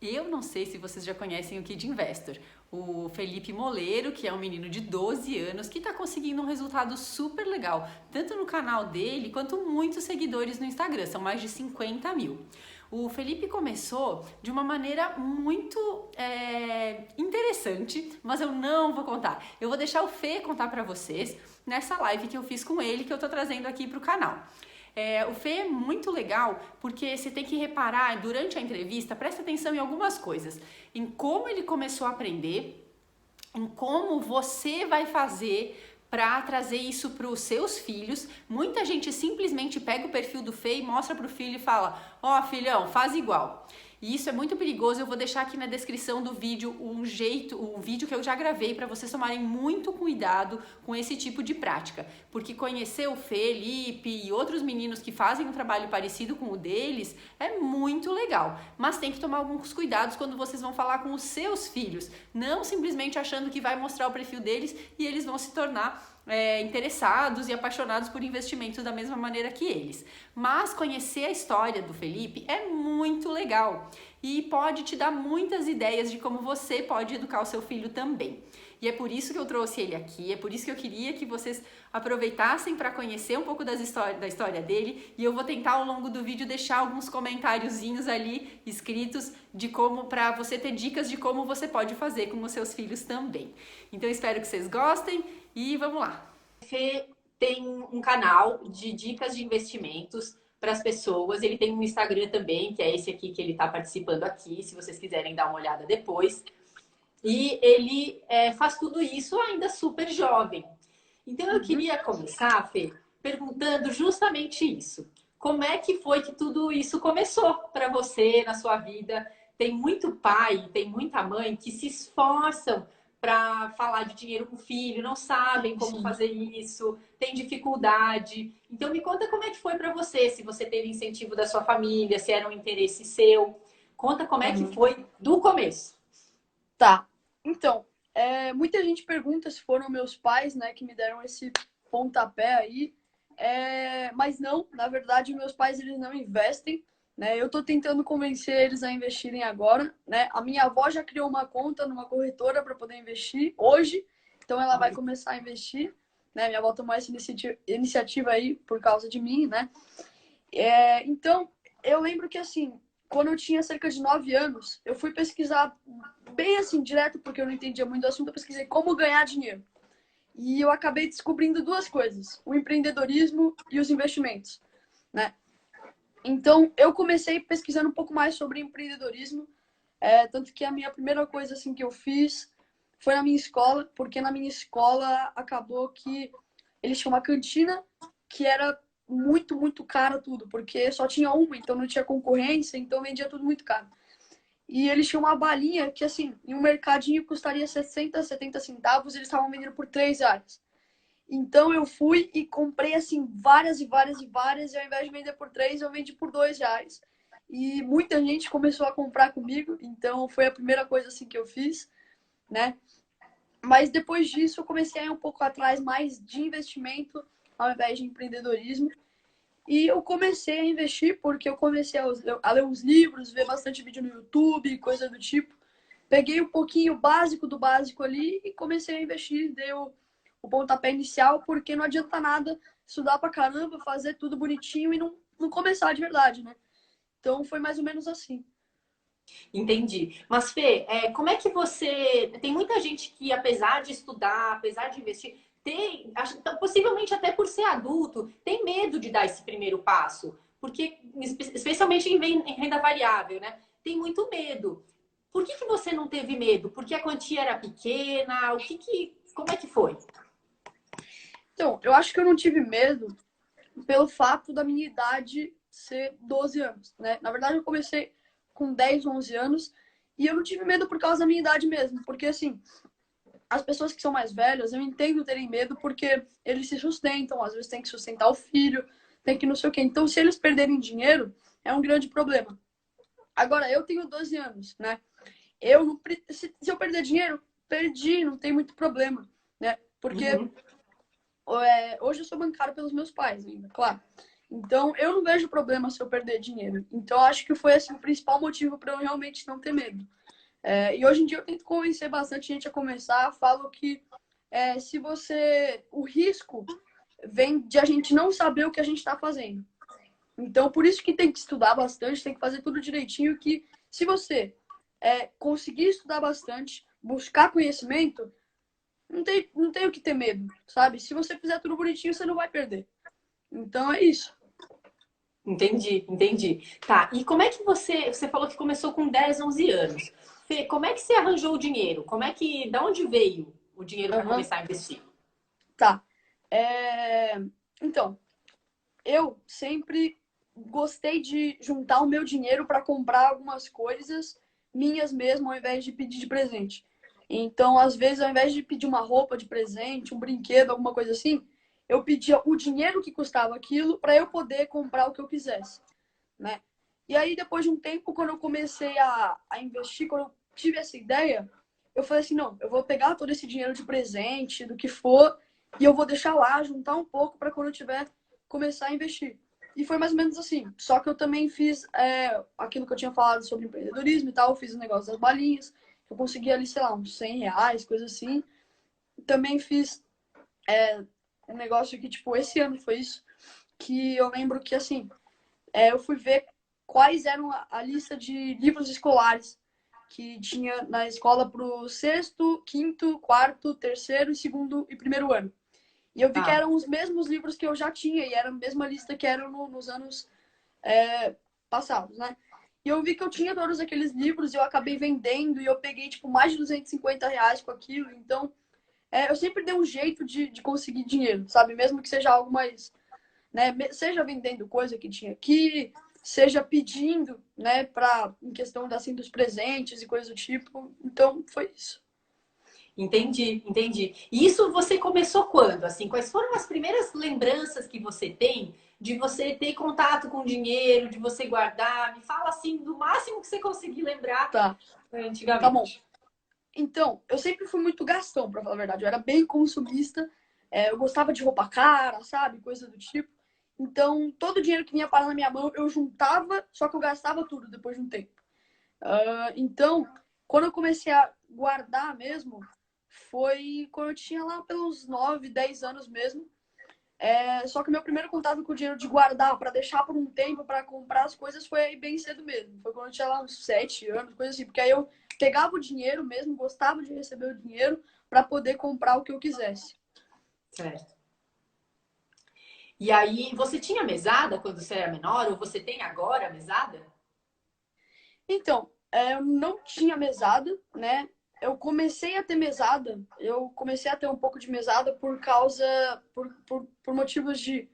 Eu não sei se vocês já conhecem o Kid Investor, o Felipe Moleiro, que é um menino de 12 anos que está conseguindo um resultado super legal, tanto no canal dele quanto muitos seguidores no Instagram, são mais de 50 mil. O Felipe começou de uma maneira muito interessante, mas eu não vou contar. Eu vou deixar o Fê contar para vocês nessa live que eu fiz com ele, que eu tô trazendo aqui pro canal. O Fê é muito legal porque você tem que reparar durante a entrevista, presta atenção em algumas coisas, em como ele começou a aprender, em como você vai fazer para trazer isso para os seus filhos. Muita gente simplesmente pega o perfil do Fê e mostra para o filho e fala: ó, filhão, faz igual. E isso é muito perigoso. Eu vou deixar aqui na descrição do vídeo um vídeo que eu já gravei para vocês tomarem muito cuidado com esse tipo de prática, porque conhecer o Felipe e outros meninos que fazem um trabalho parecido com o deles é muito legal, mas tem que tomar alguns cuidados quando vocês vão falar com os seus filhos, não simplesmente achando que vai mostrar o perfil deles e eles vão se tornar interessados e apaixonados por investimentos da mesma maneira que eles. Mas conhecer a história do Felipe é muito legal e pode te dar muitas ideias de como você pode educar o seu filho também. E é por isso que eu trouxe ele aqui, é por isso que eu queria que vocês aproveitassem para conhecer um pouco da história dele, e eu vou tentar ao longo do vídeo deixar alguns comentáriozinhos ali escritos de como, para você ter dicas de como você pode fazer com os seus filhos também. Então espero que vocês gostem e vamos lá. Fê tem um canal de dicas de investimentos para as pessoas. Ele tem um Instagram também, que é esse aqui que ele está participando aqui, se vocês quiserem dar uma olhada depois. E ele faz tudo isso ainda super jovem. Então eu queria começar, Fê, perguntando justamente isso. Como é que foi que tudo isso começou para você na sua vida? Tem muito pai, tem muita mãe que se esforçam para falar de dinheiro com o filho, não sabem como fazer isso, tem dificuldade. Então me conta como é que foi para você, se você teve incentivo da sua família, se era um interesse seu. Conta como é que foi do começo. Tá. Então, muita gente pergunta se foram meus pais, né, que me deram esse pontapé aí. Mas não, na verdade, meus pais, eles não investem, né? Eu tô tentando convencer eles a investirem agora, né? A minha avó já criou uma conta numa corretora para poder investir hoje, então ela vai começar a investir, né? Minha avó tomou essa iniciativa aí por causa de mim, né? Então, eu lembro que, assim, quando eu tinha cerca de 9 anos, eu fui pesquisar bem assim, direto, porque eu não entendia muito do assunto, eu pesquisei como ganhar dinheiro. E eu acabei descobrindo duas coisas: o empreendedorismo e os investimentos, né? Então, eu comecei pesquisando um pouco mais sobre empreendedorismo, tanto que a minha primeira coisa assim que eu fiz foi na minha escola, porque na minha escola acabou que eles tinham uma cantina que era muito, muito cara tudo, porque só tinha uma, então não tinha concorrência, então vendia tudo muito caro. E eles tinham uma balinha que, assim, em um mercadinho custaria 60, 70 centavos, eles estavam vendendo por R$ 3. Então eu fui e comprei, assim, várias e várias e várias, e ao invés de vender por 3, eu vendi por R$ 2. E muita gente começou a comprar comigo, então foi a primeira coisa, assim, que eu fiz, né? Mas depois disso eu comecei a ir um pouco atrás mais de investimento ao invés de empreendedorismo. E eu comecei a investir porque eu comecei a ler uns livros, ver bastante vídeo no YouTube, coisa do tipo. Peguei um pouquinho básico do básico ali e comecei a investir. Dei o pontapé inicial, porque não adianta nada estudar pra caramba, fazer tudo bonitinho e não começar de verdade, né? Então foi mais ou menos assim. Entendi. Mas, Fê, como é que você. Tem muita gente que, apesar de estudar, apesar de investir, possivelmente até por ser adulto, tem medo de dar esse primeiro passo. Porque, especialmente em renda variável, né? Tem muito medo. Por que você não teve medo? Porque a quantia era pequena? Como é que foi? Então, eu acho que eu não tive medo pelo fato da minha idade ser 12 anos, né? Na verdade, eu comecei com 10, 11 anos e eu não tive medo por causa da minha idade mesmo, porque assim, as pessoas que são mais velhas, eu entendo terem medo porque eles se sustentam, às vezes tem que sustentar o filho, tem que não sei o quê. Então, se eles perderem dinheiro, é um grande problema. Agora, eu tenho 12 anos, né? Eu não, se eu perder dinheiro, perdi, não tem muito problema, né? Porque hoje eu sou bancário pelos meus pais ainda, claro. Então, eu não vejo problema se eu perder dinheiro. Então, acho que foi assim, o principal motivo para eu realmente não ter medo. E hoje em dia eu tento convencer bastante gente a começar. Falo que se você... O risco vem de a gente não saber o que a gente está fazendo. Então, por isso que tem que estudar bastante, tem que fazer tudo direitinho, que se você conseguir estudar bastante, buscar conhecimento, não tem o que ter medo, sabe? Se você fizer tudo bonitinho, você não vai perder. Então, é isso. Entendi, entendi. Tá, e como é que você falou que começou com 10, 11 anos. Fê, como é que você arranjou o dinheiro? Da onde veio o dinheiro para Aham. começar a investir? Tá. Então, eu sempre gostei de juntar o meu dinheiro para comprar algumas coisas minhas mesmo, ao invés de pedir de presente. Então, às vezes, ao invés de pedir uma roupa de presente, um brinquedo, alguma coisa assim, eu pedia o dinheiro que custava aquilo para eu poder comprar o que eu quisesse, né? E aí, depois de um tempo, quando eu comecei a investir, quando eu tive essa ideia, eu falei assim, não, eu vou pegar todo esse dinheiro de presente, do que for, e eu vou deixar lá, juntar um pouco para quando eu tiver começar a investir. E foi mais ou menos assim. Só que eu também fiz aquilo que eu tinha falado sobre empreendedorismo e tal. Eu fiz o negócio das balinhas. Eu consegui ali, sei lá, uns R$ 100, coisa assim. Também fiz um negócio que, tipo, esse ano foi isso. Que eu lembro que, assim, eu fui ver quais eram a lista de livros escolares que tinha na escola pro sexto, quinto, quarto, terceiro, e segundo e primeiro ano. E eu vi que Tá. eram os mesmos livros que eu já tinha, e era a mesma lista que eram nos anos passados, né? E eu vi que eu tinha todos aqueles livros e eu acabei vendendo e eu peguei, tipo, mais de R$ 250 com aquilo. Então, eu sempre dei um jeito de conseguir dinheiro, sabe? Mesmo que seja algo mais, né? Seja vendendo coisa que tinha aqui, seja pedindo, né? Em questão assim, dos presentes e coisa do tipo. Então, foi isso. Entendi, entendi. E isso você começou quando? Assim, quais foram as primeiras lembranças que você tem de você ter contato com dinheiro, de você guardar? Me fala assim, do máximo que você conseguir lembrar Tá, tá bom. antigamente. Então, eu sempre fui muito gastão, pra falar a verdade. Eu era bem consumista. Eu gostava de roupa cara, sabe? Coisa do tipo. Então, todo o dinheiro que vinha parar na minha mão, eu juntava, só que eu gastava tudo depois de um tempo. Então, quando eu comecei a guardar mesmo, foi quando eu tinha lá pelos 9, 10 anos mesmo. Só que o meu primeiro contato com o dinheiro de guardar para deixar por um tempo para comprar as coisas foi aí bem cedo mesmo. Foi quando eu tinha lá uns 7 anos, coisa assim. Porque aí eu pegava o dinheiro mesmo, gostava de receber o dinheiro para poder comprar o que eu quisesse. Certo. E aí, você tinha mesada quando você era menor? Ou você tem agora mesada? Então, eu não tinha mesada, né? Eu comecei a ter mesada, eu comecei a ter um pouco de mesada por motivos de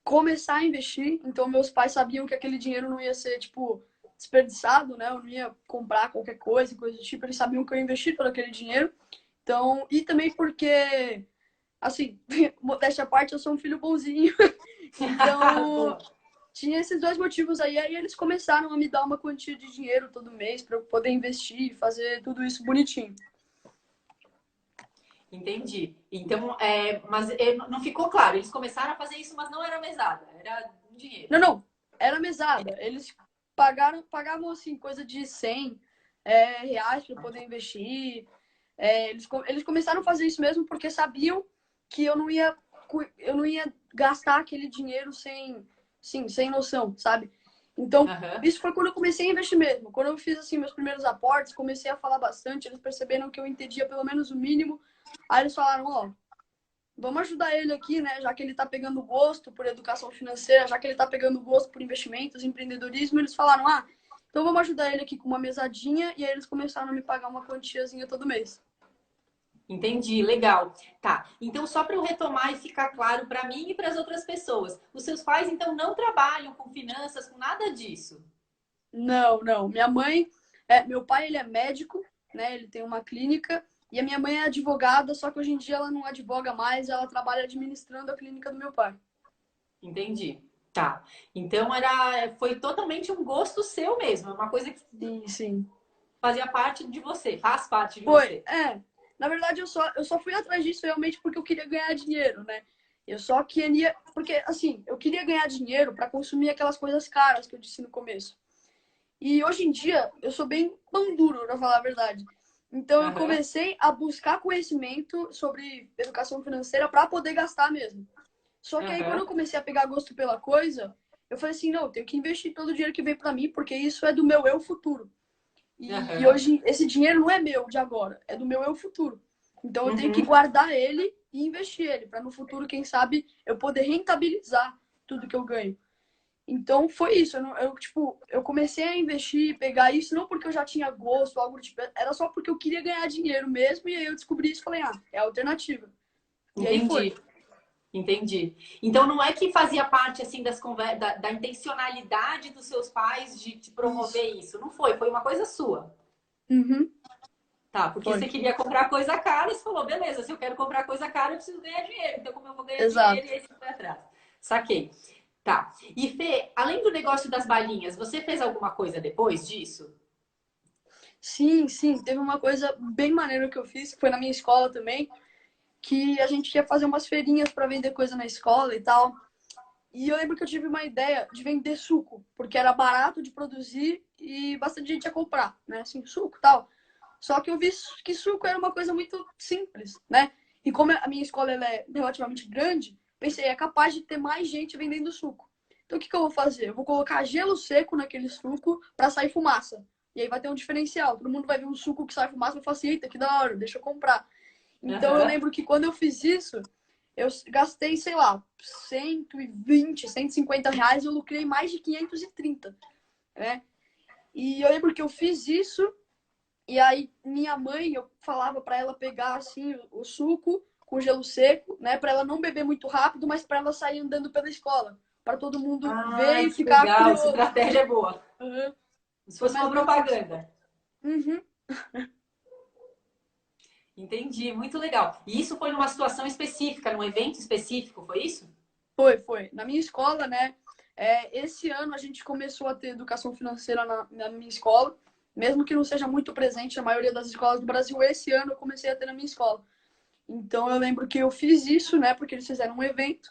começar a investir. Então, meus pais sabiam que aquele dinheiro não ia ser, tipo, desperdiçado, né? Eu não ia comprar qualquer coisa, coisa do tipo. Eles sabiam que eu ia investir todo aquele dinheiro. Então, e também porque, assim, modéstia à parte, eu sou um filho bonzinho. Então, Boa. tinha esses dois motivos aí. Aí eles começaram a me dar uma quantia de dinheiro todo mês para eu poder investir e fazer tudo isso bonitinho. Entendi. Então, mas não ficou claro. Eles começaram a fazer isso, mas não era mesada, era dinheiro. Não, não, era mesada. Eles pagavam assim, coisa de 100 reais para poder investir. Eles começaram a fazer isso mesmo porque sabiam que eu não ia gastar aquele dinheiro sem noção, sabe? Então, Aham. isso foi quando eu comecei a investir mesmo. Quando eu fiz assim meus primeiros aportes, comecei a falar bastante, eles perceberam que eu entendia pelo menos o mínimo. Aí eles falaram, ó, vamos ajudar ele aqui, né? Já que ele está pegando gosto por educação financeira, já que ele está pegando gosto por investimentos, empreendedorismo, eles falaram, então vamos ajudar ele aqui com uma mesadinha, e aí eles começaram a me pagar uma quantiazinha todo mês. Entendi, legal. Tá. Então, só para eu retomar e ficar claro para mim e para as outras pessoas, os seus pais então não trabalham com finanças, com nada disso. Não, não. Meu pai, ele é médico, né? Ele tem uma clínica, e a minha mãe é advogada, só que hoje em dia ela não advoga mais, ela trabalha administrando a clínica do meu pai. Entendi. Tá. Então foi totalmente um gosto seu mesmo, é uma coisa que Sim, sim. fazia parte de você, faz parte de Foi, você. Na verdade, eu só fui atrás disso realmente porque eu queria ganhar dinheiro, né? Eu só queria, porque assim, eu queria ganhar dinheiro para consumir aquelas coisas caras que eu disse no começo. E hoje em dia eu sou bem pão duro, para falar a verdade. Então eu Aham, comecei a buscar conhecimento sobre educação financeira para poder gastar mesmo. Só que aí quando eu aham, comecei a pegar gosto pela coisa, eu falei assim, não, eu tenho que investir todo o dinheiro que vem para mim, porque isso é do meu eu futuro. E aham. hoje esse dinheiro não é meu de agora, é do meu eu futuro. Então eu tenho que Uhum. guardar ele e investir ele, para no futuro, quem sabe, eu poder rentabilizar tudo que eu ganho. Então foi isso. Tipo, eu comecei a investir, pegar isso, não porque eu já tinha gosto, algo do tipo, era só porque eu queria ganhar dinheiro mesmo, e aí eu descobri isso e falei, ah, é a alternativa. E aí foi. Entendi, entendi. Então não é que fazia parte assim da intencionalidade dos seus pais de te Isso. promover isso. Não foi, foi uma coisa sua. Uhum, Tá, porque foi. você queria comprar coisa cara, você falou, beleza, se eu quero comprar coisa cara, eu preciso ganhar dinheiro. Então, como eu vou ganhar dinheiro? Exato. E aí você foi atrás. Saquei. Tá. E Fê, além do negócio das balinhas, você fez alguma coisa depois disso? Sim, sim. Teve uma coisa bem maneira que eu fiz, que foi na minha escola também, que a gente ia fazer umas feirinhas para vender coisa na escola e tal. E eu lembro que eu tive uma ideia de vender suco, porque era barato de produzir e bastante gente ia comprar, né? Assim, suco e tal. Só que eu vi que suco era uma coisa muito simples, né? E como a minha escola ela é relativamente grande, pensei, é capaz de ter mais gente vendendo suco. Então o que eu vou fazer? Eu vou colocar gelo seco naquele suco para sair fumaça. E aí vai ter um diferencial. Todo mundo vai ver um suco que sai fumaça e vai falar assim, eita, que da hora, deixa eu comprar. Então eu Aham. lembro que quando eu fiz isso, eu gastei, sei lá, 120, R$ 150, eu lucrei mais de 530, né? E eu lembro que eu fiz isso, e aí minha mãe, eu falava para ela pegar assim o suco com gelo seco, né, para ela não beber muito rápido, mas para ela sair andando pela escola, para todo mundo ver Ai, e que ficar legal, essa curioso. estratégia é boa. Uhum. Se Foi fosse mais uma ou menos isso. propaganda. Uhum. Entendi, muito legal. E isso foi numa situação específica, num evento específico, foi isso? Foi, foi. Na minha escola, né? Esse ano a gente começou a ter educação financeira na minha escola, mesmo que não seja muito presente na maioria das escolas do Brasil. Esse ano eu comecei a ter na minha escola. Então eu lembro que eu fiz isso, né? Porque eles fizeram um evento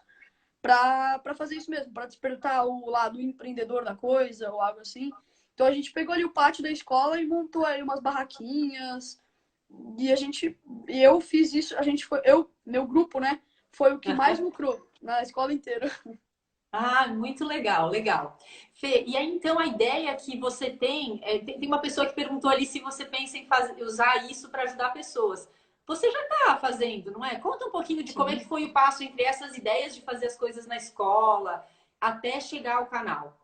para fazer isso mesmo, para despertar o lado empreendedor da coisa ou algo assim. Então a gente pegou ali o pátio da escola e montou ali umas barraquinhas. E eu fiz isso, meu grupo, né? Foi o que mais lucrou na escola inteira. Ah, muito legal, legal. Fê, e aí então a ideia que você tem, tem uma pessoa que perguntou ali se você pensa em usar isso para ajudar pessoas. Você já está fazendo, não é? Conta um pouquinho de como é que Sim. foi o passo entre essas ideias de fazer as coisas na escola até chegar ao canal.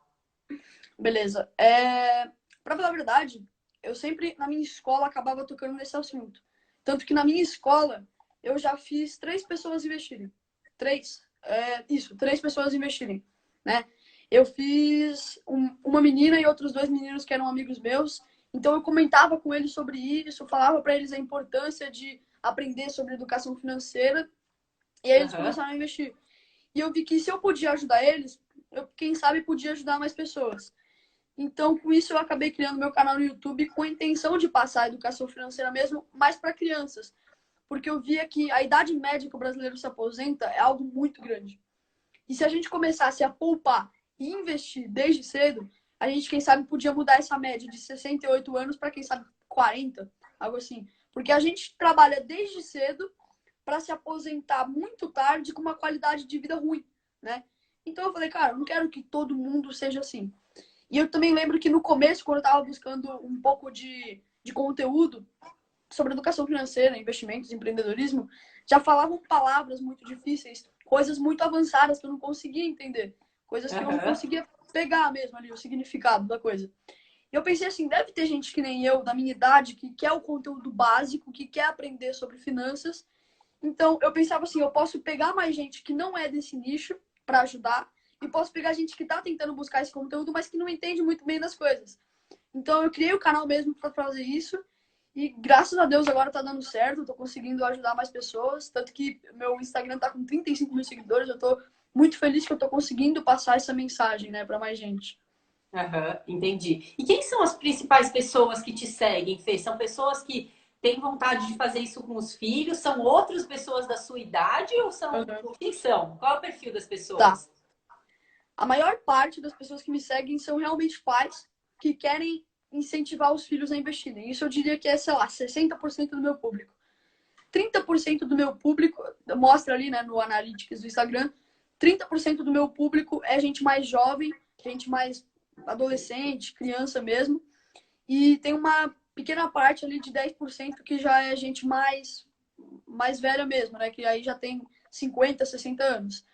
Beleza. Pra falar a verdade, eu sempre, na minha escola, acabava tocando nesse assunto. Tanto que na minha escola, eu já fiz 3 pessoas investirem. Três pessoas investirem, né? Eu fiz uma menina e outros 2 meninos que eram amigos meus. Então, eu comentava com eles sobre isso, falava para eles a importância de aprender sobre educação financeira. E aí eles Aham, começaram a investir. E eu vi que se eu podia ajudar eles, eu, quem sabe, podia ajudar mais pessoas. Então, com isso, eu acabei criando meu canal no YouTube com a intenção de passar a educação financeira mesmo mais para crianças. Porque eu via que a idade média que o brasileiro se aposenta é algo muito grande. E se a gente começasse a poupar e investir desde cedo, a gente, quem sabe, podia mudar essa média de 68 anos para, quem sabe, 40, algo assim. Porque a gente trabalha desde cedo para se aposentar muito tarde com uma qualidade de vida ruim, né? Então eu falei, cara, eu não quero que todo mundo seja assim. E eu também lembro que no começo, quando eu estava buscando um pouco de conteúdo sobre educação financeira, investimentos, empreendedorismo, já falavam palavras muito difíceis, coisas muito avançadas que eu não conseguia entender, coisas que eu não aham. conseguia pegar mesmo ali, o significado da coisa. E eu pensei assim, deve ter gente que nem eu, da minha idade, que quer o conteúdo básico, que quer aprender sobre finanças. Então, eu pensava assim, eu posso pegar mais gente que não é desse nicho para ajudar e posso pegar gente que está tentando buscar esse conteúdo, mas que não entende muito bem das coisas. Então, eu criei o canal mesmo para fazer isso e graças a Deus agora tá dando certo, eu tô conseguindo ajudar mais pessoas, tanto que meu Instagram tá com 35 mil seguidores, eu tô muito feliz que eu tô conseguindo passar essa mensagem, né, para mais gente. Aham, entendi. E quem são as principais pessoas que te seguem, Fê? São pessoas que tem vontade de fazer isso com os filhos? São outras pessoas da sua idade ou são... Quem são? Qual é o perfil das Tá. pessoas? A maior parte das pessoas que me seguem são realmente pais que querem incentivar os filhos a investirem. Isso eu diria que é, sei lá, 60% do meu público. 30% do meu público, mostra ali, né, no Analytics do Instagram, 30% do meu público é gente mais jovem, gente mais adolescente, criança mesmo. E tem uma pequena parte ali de 10% que já é gente mais velha mesmo, né? Que aí já tem 50, 60 anos.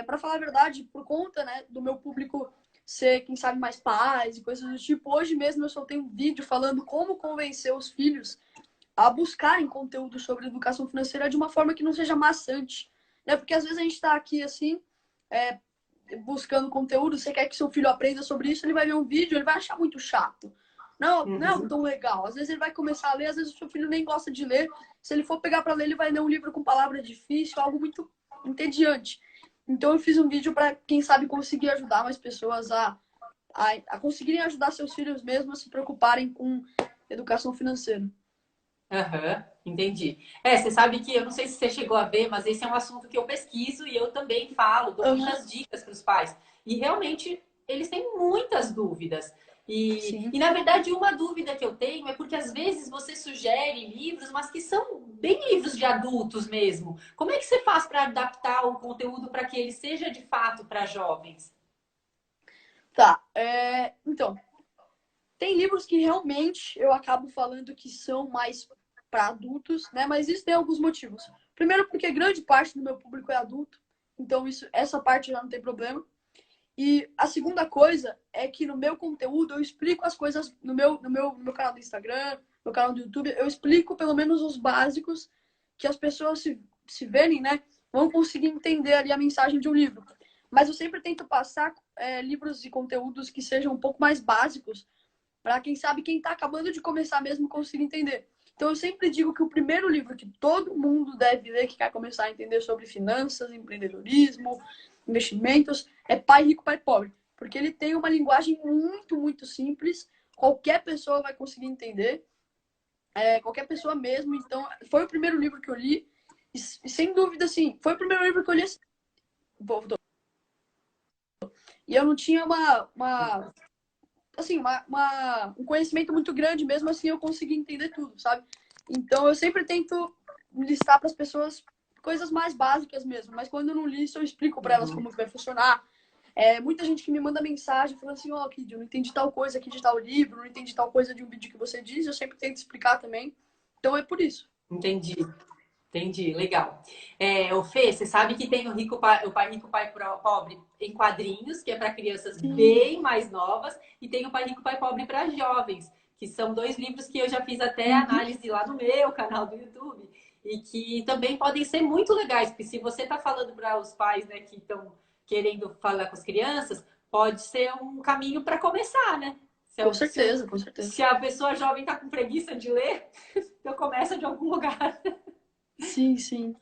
Para falar a verdade, por conta, né, do meu público ser, quem sabe, mais pais e coisas do tipo, hoje mesmo eu soltei um vídeo falando como convencer os filhos a buscarem conteúdo sobre educação financeira de uma forma que não seja maçante. Né? Porque às vezes a gente está aqui assim, é, buscando conteúdo, você quer que seu filho aprenda sobre isso, ele vai ver um vídeo, ele vai achar muito chato. Não, não é tão legal. Às vezes ele vai começar a ler, às vezes o seu filho nem gosta de ler. Se ele for pegar para ler, ele vai ler um livro com palavra difícil, algo muito entediante. Então eu fiz um vídeo para, quem sabe, conseguir ajudar mais pessoas a conseguirem ajudar seus filhos mesmo a se preocuparem com educação financeira. Aham, entendi. Você sabe que eu não sei se você chegou a ver, mas esse é um assunto que eu pesquiso e eu também falo, dou muitas dicas para os pais. E realmente eles têm muitas dúvidas. E na verdade, uma dúvida que eu tenho é porque às vezes você sugere livros, mas que são bem livros de adultos mesmo. Como é que você faz para adaptar o conteúdo para que ele seja de fato para jovens? Tá, então, tem livros que realmente eu acabo falando que são mais para adultos, né? Mas isso tem alguns motivos. Primeiro, porque grande parte do meu público é adulto, então essa parte já não tem problema. E a segunda coisa é que no meu conteúdo eu explico as coisas no meu canal do Instagram, no canal do YouTube, eu explico pelo menos os básicos que as pessoas se verem, né, vão conseguir entender ali a mensagem de um livro. Mas eu sempre tento passar livros e conteúdos que sejam um pouco mais básicos para quem sabe quem está acabando de começar mesmo conseguir entender. Então eu sempre digo que o primeiro livro que todo mundo deve ler que quer começar a entender sobre finanças, empreendedorismo, investimentos, é Pai Rico, Pai Pobre. Porque ele tem uma linguagem muito, muito simples. Qualquer pessoa vai conseguir entender. Qualquer pessoa mesmo. Então, foi o primeiro livro que eu li. E sem dúvida, assim, foi o primeiro livro que eu li. E eu não tinha um conhecimento muito grande, mesmo assim eu consegui entender tudo, sabe? Então eu sempre tento listar para as pessoas coisas mais básicas mesmo, mas quando eu não listo eu explico para elas como que vai funcionar. Muita gente que me manda mensagem falando assim, ó, Kid, eu não entendi tal coisa aqui de tal livro, não entendi tal coisa de um vídeo que você diz, eu sempre tento explicar também. Então é por isso. Entendi. Entendi, legal. O Fê, você sabe que tem o Pai Rico, Pai Pobre em quadrinhos, que é para crianças bem mais novas, e tem o Pai Rico, Pai Pobre para jovens, que são dois livros que eu já fiz até análise lá no meu canal do YouTube, e que também podem ser muito legais, porque se você está falando para os pais, né, que estão querendo falar com as crianças, pode ser um caminho para começar, né? Com certeza, com certeza. Se a pessoa jovem está com preguiça de ler, então começa de algum lugar. Sim, sim.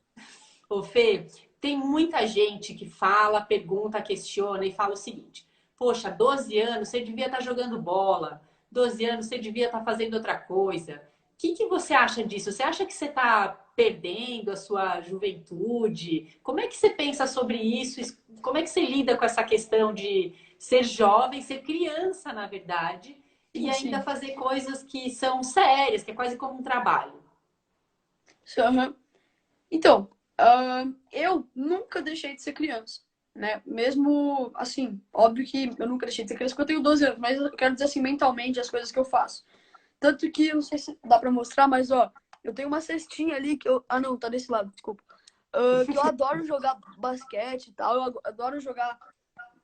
Ô, Fê, tem muita gente que fala, pergunta, questiona e fala o seguinte: poxa, 12 anos você devia estar jogando bola, 12 anos você devia estar fazendo outra coisa. O que você acha disso? Você acha que você está perdendo a sua juventude? Como é que você pensa sobre isso? Como é que você lida com essa questão de ser jovem, ser criança, na verdade, e ainda fazer coisas que são sérias, que é quase como um trabalho? Uhum. Então, eu nunca deixei de ser criança, né? Mesmo, assim, óbvio que eu nunca deixei de ser criança porque eu tenho 12 anos, mas eu quero dizer assim, mentalmente, as coisas que eu faço. Tanto que, eu não sei se dá pra mostrar, mas, ó, eu tenho uma cestinha ali que eu... Ah, não, tá desse lado, desculpa. Que eu adoro jogar basquete e tal, eu adoro jogar...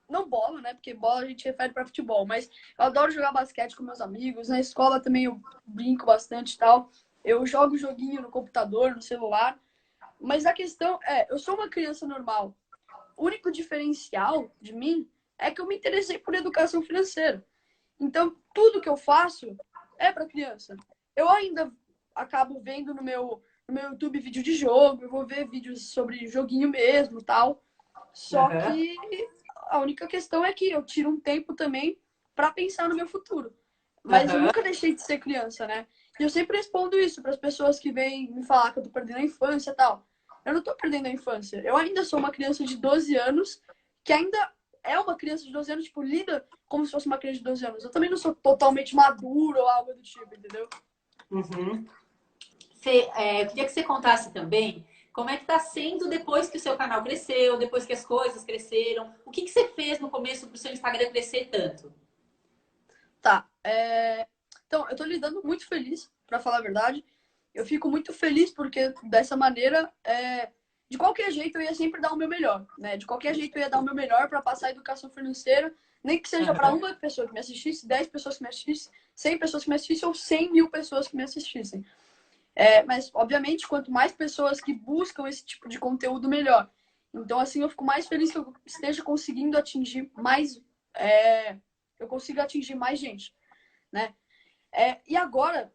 Não bola, né? Porque bola a gente refere pra futebol, mas eu adoro jogar basquete com meus amigos. Na escola também eu brinco bastante e tal. Eu jogo joguinho no computador, no celular. Mas a questão eu sou uma criança normal. O único diferencial de mim é que eu me interessei por educação financeira. Então, tudo que eu faço é para criança. Eu ainda acabo vendo no meu YouTube vídeo de jogo, eu vou ver vídeos sobre joguinho mesmo, tal. Só que a única questão é que eu tiro um tempo também para pensar no meu futuro. Mas eu Aham. nunca deixei de ser criança, né? E eu sempre respondo isso para as pessoas que vêm me falar que eu tô perdendo a infância e tal. Eu não tô perdendo a infância. Eu ainda sou uma criança de 12 anos, que ainda é uma criança de 12 anos, tipo, lida como se fosse uma criança de 12 anos. Eu também não sou totalmente maduro ou algo do tipo, entendeu? Uhum. Fê, eu queria que você contasse também como é que está sendo depois que o seu canal cresceu, depois que as coisas cresceram. O que que você fez no começo para o seu Instagram crescer tanto? Tá. Então, eu tô lidando muito feliz, pra falar a verdade. Eu fico muito feliz porque dessa maneira, de qualquer jeito, eu ia sempre dar o meu melhor, né? De qualquer jeito, eu ia dar o meu melhor para passar a educação financeira, nem que seja para Aham. uma pessoa que me assistisse, 10 pessoas que me assistissem, 100 pessoas que me assistissem ou 100 mil pessoas que me assistissem. Mas, obviamente, quanto mais pessoas que buscam esse tipo de conteúdo, melhor. Então, assim, eu fico mais feliz que eu esteja conseguindo atingir mais. Eu consigo atingir mais gente, né? E agora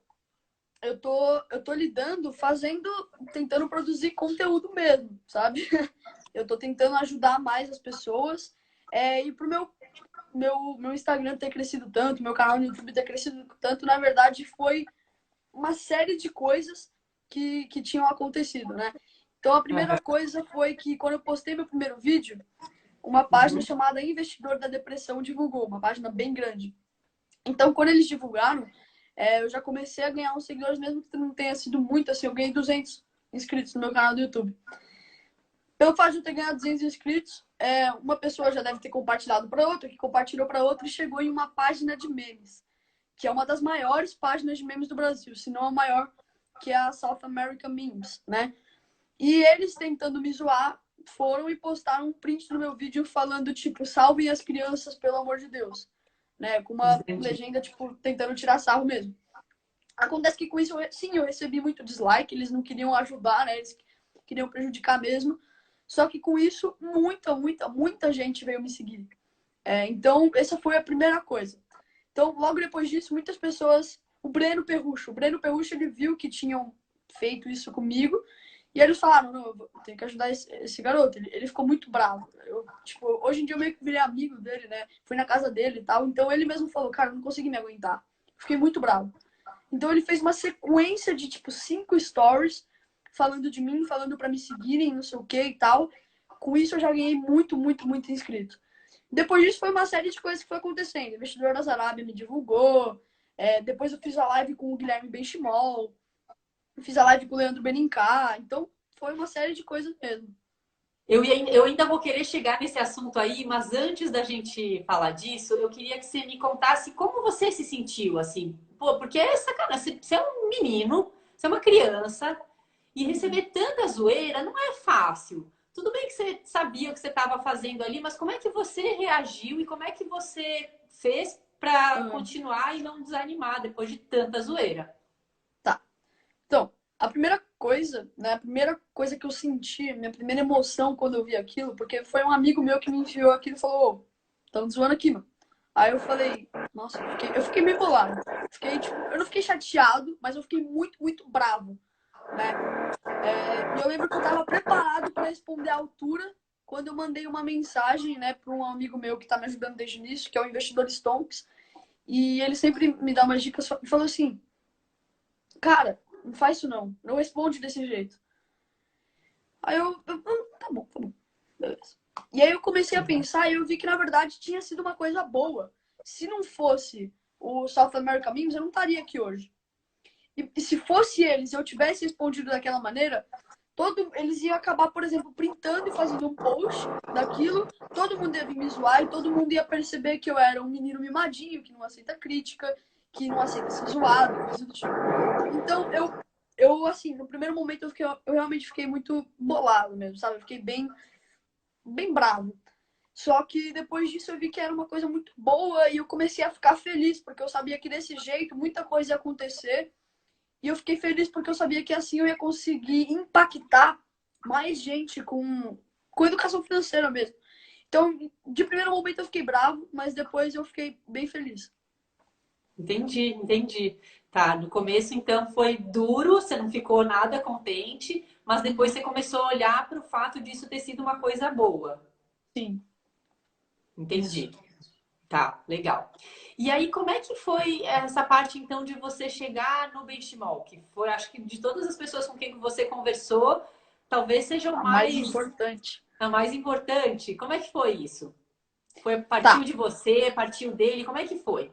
eu tô lidando, fazendo, tentando produzir conteúdo mesmo, sabe? Eu tô tentando ajudar mais as pessoas. E pro meu Instagram ter crescido tanto, meu canal no YouTube ter crescido tanto, na verdade, foi uma série de coisas que tinham acontecido, né? Então, a primeira Aham. coisa foi que quando eu postei meu primeiro vídeo, uma página Uhum. chamada Investidor da Depressão divulgou, uma página bem grande. Então, quando eles divulgaram, eu já comecei a ganhar uns seguidores, mesmo que não tenha sido muito, assim, eu ganhei 200 inscritos no meu canal do YouTube. Pelo fato de eu ter ganhado 200 inscritos, uma pessoa já deve ter compartilhado para outra, que compartilhou para outra e chegou em uma página de memes, que é uma das maiores páginas de memes do Brasil, se não a maior, que é a South American Memes, né? E eles, tentando me zoar, foram e postaram um print no meu vídeo falando, tipo, salvem as crianças, pelo amor de Deus, né? Com uma Entendi. legenda, tipo, tentando tirar sarro mesmo. Acontece que com isso, sim, eu recebi muito dislike, eles não queriam ajudar, né? Eles queriam prejudicar mesmo. Só que com isso, muita gente veio me seguir. Então, essa foi a primeira coisa. Então, logo depois disso, muitas pessoas. O Breno Perrucho, ele viu que tinham feito isso comigo. E eles falaram: não, eu tenho que ajudar esse garoto. Ele ficou muito bravo. Tipo, hoje em dia eu meio que virei amigo dele, né? Fui na casa dele e tal. Então, ele mesmo falou: cara, eu não consegui me aguentar. Fiquei muito bravo. Então ele fez uma sequência de tipo 5 stories falando de mim, falando para me seguirem, não sei o que e tal. Com isso eu já ganhei muito inscrito. Depois disso foi uma série de coisas que foi acontecendo. O Investidor das Arábia me divulgou. Depois eu fiz a live com o Guilherme Benchimol. Fiz a live com o Leandro Benincá. Então foi uma série de coisas mesmo. Eu ainda vou querer chegar nesse assunto aí, mas antes da gente falar disso, eu queria que você me contasse como você se sentiu, assim. Pô, porque é sacanagem, você é um menino, você é uma criança, e Uhum. receber tanta zoeira não é fácil. Tudo bem que você sabia o que você estava fazendo ali, mas como é que você reagiu e como é que você fez para Uhum. continuar e não desanimar depois de tanta zoeira? Tá. Então, a primeira coisa, né? A primeira coisa que eu senti, minha primeira emoção quando eu vi aquilo, porque foi um amigo meu que me enviou aquilo e falou: ô, tão zoando aqui, mano. Aí eu falei, nossa, eu fiquei meio bolado. Fiquei, tipo, eu não fiquei chateado, mas eu fiquei muito bravo, né? E eu lembro que eu tava preparado para responder à altura quando eu mandei uma mensagem, né, para um amigo meu que tá me ajudando desde o início, que é o investidor Stonks, e ele sempre me dá umas dicas e falou assim: cara, não faz isso não responde desse jeito. Aí tá bom, beleza. E aí eu comecei a pensar e eu vi que na verdade tinha sido uma coisa boa. Se não fosse o South America Memes, eu não estaria aqui hoje. E se fosse eles, eu tivesse respondido daquela maneira, eles iam acabar, por exemplo, printando e fazendo um post daquilo, todo mundo ia vir me zoar e todo mundo ia perceber que eu era um menino mimadinho, que não aceita crítica, que não aceita ser zoado, coisa do tipo. Então, assim, no primeiro momento eu realmente fiquei muito bolado mesmo, sabe? Eu fiquei bem bravo. Só que depois disso eu vi que era uma coisa muito boa e eu comecei a ficar feliz, porque eu sabia que desse jeito muita coisa ia acontecer. E eu fiquei feliz porque eu sabia que assim eu ia conseguir impactar mais gente com educação financeira mesmo. Então, de primeiro momento eu fiquei bravo, mas depois eu fiquei bem feliz. Entendi, entendi. Tá, no começo então foi duro, você não ficou nada contente, mas depois Uhum. você começou a olhar para o fato disso ter sido uma coisa boa. Sim, isso. Entendi. Tá, legal. E aí, como é que foi essa parte, então, de você chegar no Benchimol? Que foi, acho que de todas as pessoas com quem você conversou, talvez seja A mais importante. a mais importante. Como é que foi isso? Partiu Tá. de você, partiu dele? Como é que foi?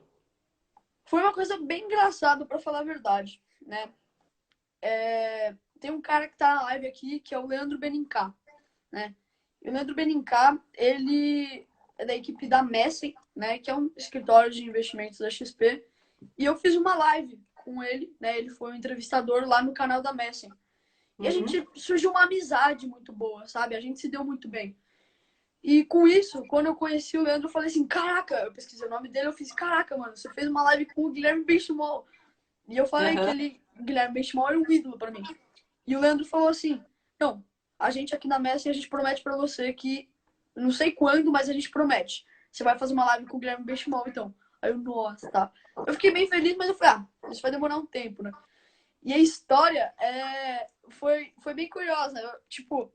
Foi uma coisa bem engraçada, pra falar a verdade, né? Tem um cara que tá na live aqui, que é o Leandro Benincá, né? E o Leandro Benincá, ele é da equipe da Messen, né? Que é um escritório de investimentos da XP. E eu fiz uma live com ele, né? Ele foi um entrevistador lá no canal da Messen. E a Uhum. gente surgiu uma amizade muito boa, sabe? A gente se deu muito bem. E com isso, quando eu conheci o Leandro, eu falei assim, caraca, eu pesquisei o nome dele, eu fiz, caraca, mano, você fez uma live com o Guilherme Benchimol. E eu falei que Aham. ele, Guilherme Benchimol era um ídolo pra mim. E o Leandro falou assim, não, a gente aqui na Messi, a gente promete pra você que, não sei quando, mas a gente promete. Você vai fazer uma live com o Guilherme Benchimol, então. Aí eu, nossa, tá. Eu fiquei bem feliz, mas eu falei, isso vai demorar um tempo, né? E a história foi bem curiosa. Tipo,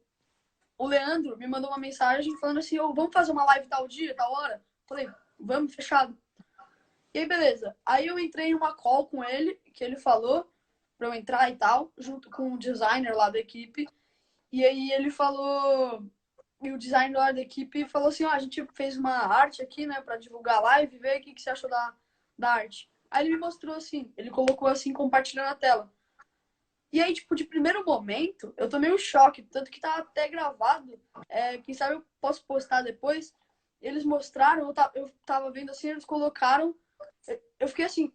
o Leandro me mandou uma mensagem falando assim, vamos fazer uma live tal dia, tal hora? Falei, vamos, fechado. E aí, beleza. Aí eu entrei em uma call com ele, que ele falou pra eu entrar e tal, junto com o designer lá da equipe. E aí ele falou, e o designer lá da equipe falou assim, a gente fez uma arte aqui, né, pra divulgar a live, ver o que você achou da arte. Aí ele me mostrou assim, ele colocou assim, compartilhando a tela. E aí, tipo, de primeiro momento, eu tomei um choque, tanto que tá até gravado. Quem sabe eu posso postar depois. Eles mostraram, eu tava vendo assim, eles colocaram. Eu fiquei assim,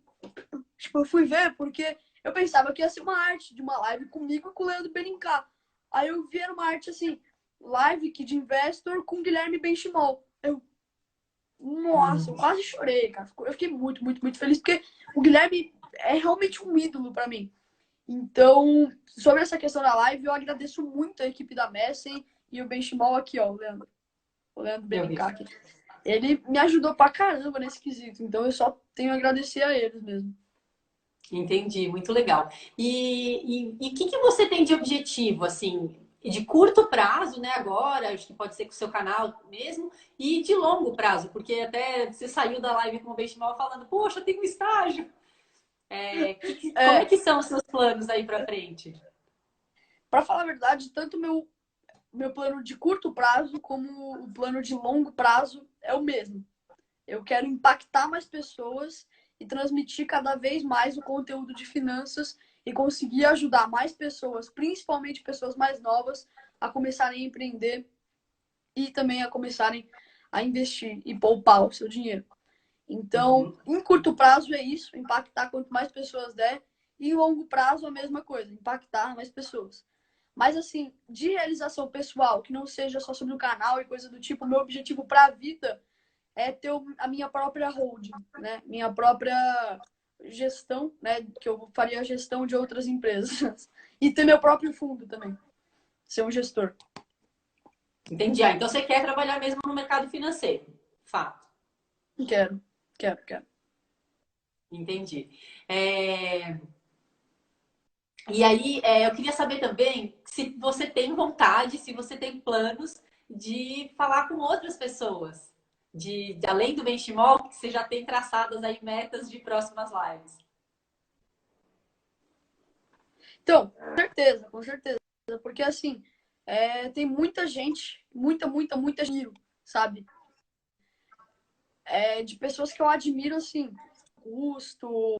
tipo, eu fui ver porque eu pensava que ia ser uma arte de uma live comigo e com o Leandro Benincá. Aí eu vi uma arte assim, live que de investor com Guilherme Benchimol. Nossa, eu quase chorei, cara. Eu fiquei muito, muito, muito feliz porque o Guilherme é realmente um ídolo pra mim. Então, sobre essa questão da live, eu agradeço muito a equipe da Messen e o Benchimol aqui, ó, o Leandro Eu vi. Benincá aqui. Ele me ajudou pra caramba nesse quesito, então eu só tenho a agradecer a eles mesmo. Entendi, muito legal. E o que que você tem de objetivo, assim, de curto prazo, né, agora, acho que pode ser com o seu canal mesmo, e de longo prazo, porque até você saiu da live com o Benchimol falando, poxa, tem um estágio. Como é É, que são os seus planos aí para frente? para falar a verdade, tanto meu plano de curto prazo como o plano de longo prazo é o mesmo. Eu quero impactar mais pessoas e transmitir cada vez mais o conteúdo de finanças e conseguir ajudar mais pessoas, principalmente pessoas mais novas, a começarem a empreender e também a começarem a investir e poupar o seu dinheiro. Então, Uhum. em curto prazo é isso, impactar quanto mais pessoas der, e em longo prazo a mesma coisa, impactar mais pessoas. Mas assim, de realização pessoal, que não seja só sobre o canal e coisa do tipo, meu objetivo para a vida é ter a minha própria holding, né? Minha própria gestão, né? Que eu faria a gestão de outras empresas. E ter meu próprio fundo também. Ser um gestor. Entendi. Ah, então você quer trabalhar mesmo no mercado financeiro. Fato. Quero, quero, quero. Entendi. É, E aí, eu queria saber também se você tem vontade, se você tem planos de falar com outras pessoas, além do Benchimol, que você já tem traçadas aí metas de próximas lives. Então, com certeza. Porque assim, tem muita gente, muita admiro, sabe? De pessoas que eu admiro, assim, Augusto,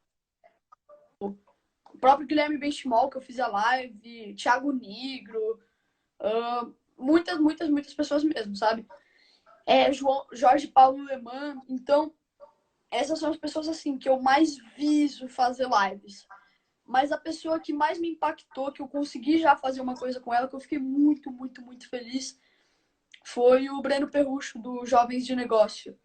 o próprio Guilherme Benchimol, que eu fiz a live, Thiago Nigro, muitas pessoas mesmo, sabe? Jorge Paulo Leman. Então, essas são as pessoas assim que eu mais viso fazer lives. Mas a pessoa que mais me impactou, que eu consegui já fazer uma coisa com ela, que eu fiquei muito feliz, foi o Breno Perrucho, do Jovens de Negócio,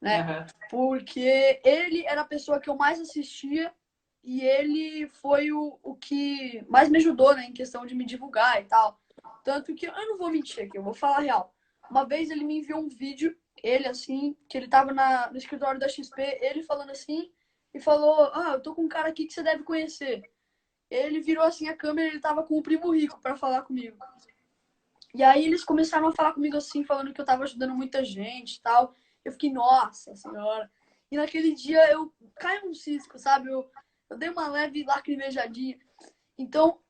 né? Uhum. Porque ele era a pessoa que eu mais assistia e ele foi o que mais me ajudou, né, em questão de me divulgar e tal. Tanto que eu não vou mentir aqui, eu vou falar a real. Uma vez ele me enviou um vídeo, ele assim, que ele tava no escritório da XP, ele falando assim, e falou: eu tô com um cara aqui que você deve conhecer. Ele virou assim a câmera, ele tava com o primo rico para falar comigo. E aí eles começaram a falar comigo assim, falando que eu tava ajudando muita gente e tal. Eu fiquei, nossa senhora. E naquele dia eu caí um cisco, sabe? Eu dei uma leve lacrimejadinha. Então,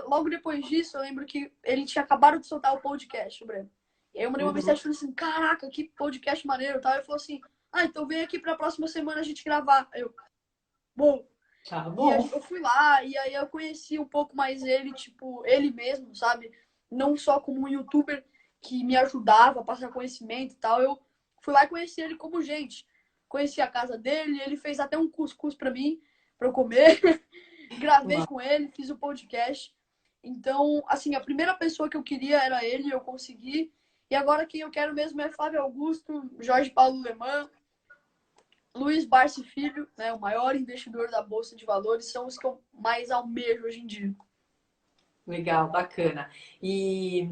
logo depois disso, eu lembro que ele tinha acabado de soltar o podcast, o Breno. E aí eu mandei uma mensagem falando assim, caraca, que podcast maneiro e tal. Ele falou assim, então vem aqui pra próxima semana a gente gravar. Eu, bom. Tá E aí bom. eu fui lá, e aí eu conheci um pouco mais ele, tipo, ele mesmo, sabe? Não só como um youtuber que me ajudava a passar conhecimento e tal. Eu fui lá e conheci ele como gente. Conheci a casa dele, ele fez até um cuscuz pra mim, pra eu comer. Gravei com ele, fiz o podcast. Então, assim, a primeira pessoa que eu queria era ele, eu consegui. E agora quem eu quero mesmo é Flávio Augusto, Jorge Paulo Lemann, Luiz Barsi Filho, né, o maior investidor da Bolsa de Valores, são os que eu mais almejo hoje em dia. Legal, bacana. E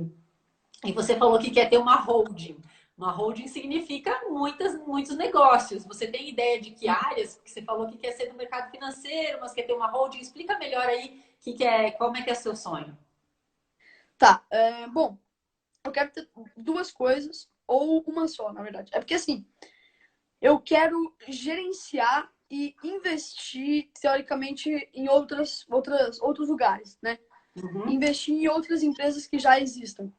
você falou que quer ter uma holding. Uma holding significa muitos negócios. Você tem ideia de que áreas? Porque você falou que quer ser do mercado financeiro, mas quer ter uma holding. Explica melhor aí como é que é seu sonho. Tá, bom, eu quero ter duas coisas, ou uma só, na verdade. É porque, assim, eu quero gerenciar e investir, teoricamente, em outros lugares, né? Investir em outras empresas que já existam.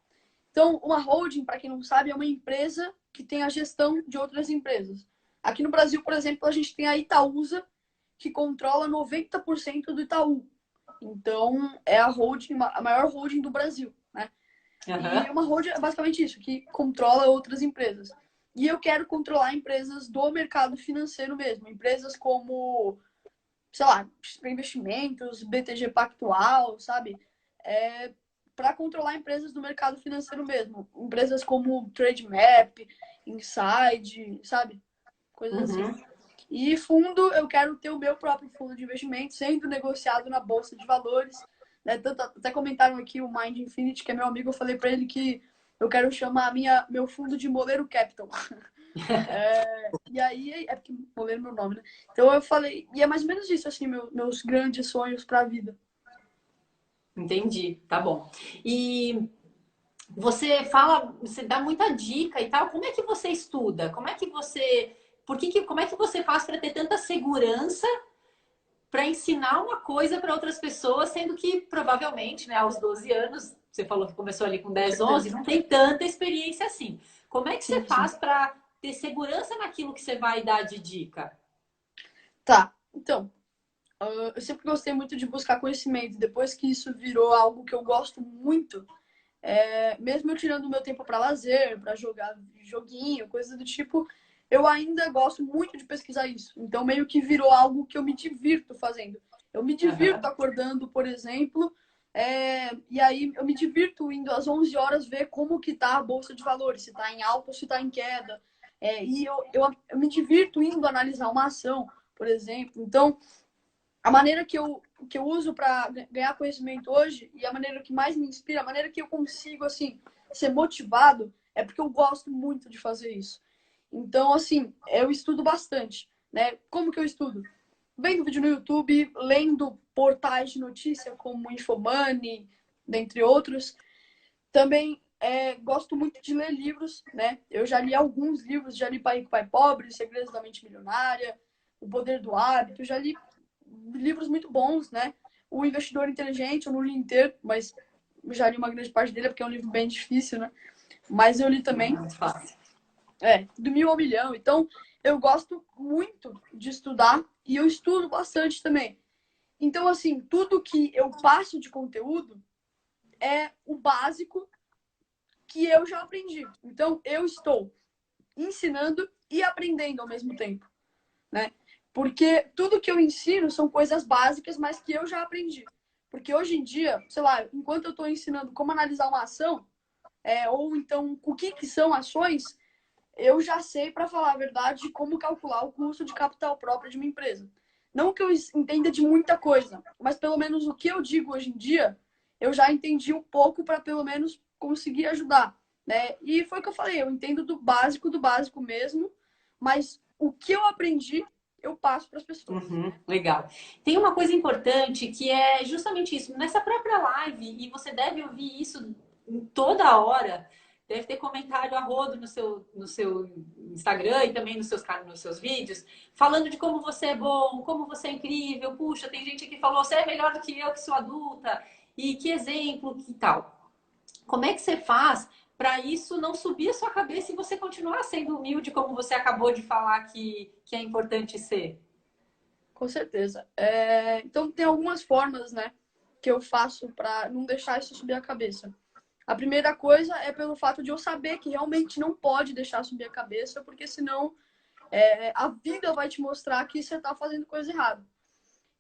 Então, uma holding, para quem não sabe, é uma empresa que tem a gestão de outras empresas. Aqui no Brasil, por exemplo, a gente tem a Itaúsa, que controla 90% do Itaú. Então, é a maior holding do Brasil, né? E uma holding é basicamente isso, que controla outras empresas. E eu quero controlar empresas do mercado financeiro mesmo. Empresas como, sei lá, investimentos, BTG Pactual, sabe? Para controlar empresas do mercado financeiro mesmo. Empresas como Trademap, Inside, sabe? Coisas assim. E fundo, eu quero ter o meu próprio fundo de investimento sendo negociado na Bolsa de Valores. Né? Até comentaram aqui o Mind Infinity, que é meu amigo, eu falei para ele que eu quero chamar meu fundo de Moleiro Capital. E aí, é porque Moleiro é meu nome, né? Então eu falei, e é mais ou menos isso, assim, meus grandes sonhos para a vida. Entendi, tá bom. E você dá muita dica e tal. Como é que você estuda? Como é que você faz para ter tanta segurança para ensinar uma coisa para outras pessoas, sendo que provavelmente, né, aos 12 anos, você falou que começou ali com 10, 11, não tem tanta experiência assim. Como é que você faz para ter segurança naquilo que você vai dar de dica? Tá, então, eu sempre gostei muito de buscar conhecimento. Depois que isso virou algo que eu gosto muito, mesmo eu tirando o meu tempo para lazer, para jogar joguinho, coisas do tipo, eu ainda gosto muito de pesquisar isso. Então, meio que virou algo que eu me divirto fazendo. Eu me divirto acordando, por exemplo, e aí eu me divirto indo às 11 horas ver como que tá a Bolsa de Valores, se está em alta ou se está em queda. E eu me divirto indo analisar uma ação, por exemplo. Então, a maneira que eu uso para ganhar conhecimento hoje e a maneira que mais me inspira, a maneira que eu consigo, assim, ser motivado, é porque eu gosto muito de fazer isso. Então, assim, eu estudo bastante, né? Como que eu estudo? Vendo vídeo no YouTube, lendo portais de notícia como Infomoney, dentre outros. Também gosto muito de ler livros, né? Eu já li alguns livros, já li Pai Rico, Pai Pobre, Segredos da Mente Milionária, O Poder do Hábito, já li livros muito bons, né? O Investidor Inteligente, eu não li inteiro, mas já li uma grande parte dele, porque é um livro bem difícil, né? Mas eu li também. Muito fácil. Do 1.000 ao milhão. Então, eu gosto muito de estudar e eu estudo bastante também. Então, assim, tudo que eu passo de conteúdo é o básico que eu já aprendi. Então, eu estou ensinando e aprendendo ao mesmo tempo, né? Porque tudo que eu ensino são coisas básicas, mas que eu já aprendi. Porque hoje em dia, sei lá, enquanto eu estou ensinando como analisar uma ação, ou então o que são ações, eu já sei, para falar a verdade, como calcular o custo de capital próprio de uma empresa. Não que eu entenda de muita coisa, mas pelo menos o que eu digo hoje em dia, eu já entendi um pouco para pelo menos conseguir ajudar, né? E foi o que eu falei, eu entendo do básico mesmo, mas o que eu aprendi, eu passo para as pessoas. Legal. Tem uma coisa importante que é justamente isso. Nessa própria live, e você deve ouvir isso toda hora, deve ter comentário a rodo no seu Instagram e também nos seus vídeos, falando de como você é bom, como você é incrível. Puxa, tem gente que falou, você é melhor do que eu que sou adulta, e que exemplo, que tal. Como é que você faz para isso não subir a sua cabeça e você continuar sendo humilde, como você acabou de falar que é importante ser? Com certeza. Então, tem algumas formas, né, que eu faço para não deixar isso subir a cabeça. A primeira coisa é pelo fato de eu saber que realmente não pode deixar subir a cabeça, porque senão a vida vai te mostrar que você está fazendo coisa errada.